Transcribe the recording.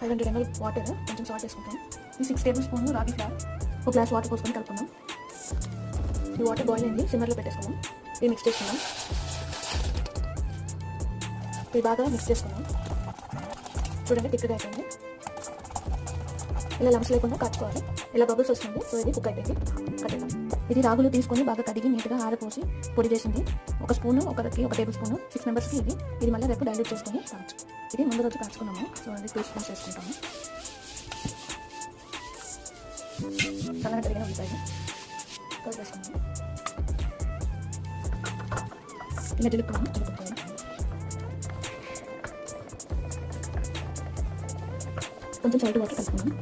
500 ml water, కొంచెం salt వేసుకుంటాం. ఈ 6 టేబుల్ స్పూన్ రాగి ఫ్లోర్, ఒక గ్లాస్ వాటర్ పోసుకొని కలుపుకుందాం. ఈ వాటర్ బాయిల్ అయింది, సిమ్మర్లో పెట్టేసుకుందాం. ఇది మిక్స్ చేసుకుందాం. ఇది బాగా మిక్స్ చేసుకుందాం. చూడండి తిక్కగా అయిపోయింది. ఇలా లంప్స్ లేకుండా కట్టుకోవాలి. ఇలా బబుల్స్ వస్తుంది. సో ఇది కుక్ అయిపోయింది. కట్టేద్దాం. ఇది రాగులు తీసుకొని బాగా కడిగి నీట్గా ఆరపోసి పొడి చేసింది. ఒక స్పూను, ఒకరికి ఒక టేబుల్ స్పూను, 6 మెంబర్స్కి ఇది మళ్ళీ రేపు డైల్యూట్ చేసుకొని తాగొచ్చు. ఇది ముందు రోజు కాచుకున్నాము. సో అది 2 స్పూన్స్ వేసుకుంటాము. చల్లగా కడిగిన ఉంటాయి కర్డ్ వేసుకుంటాము. ఇలా చిలుపుకున్నాము. కొంచెం సైడ్ వాటర్ కలుపుకున్నాము.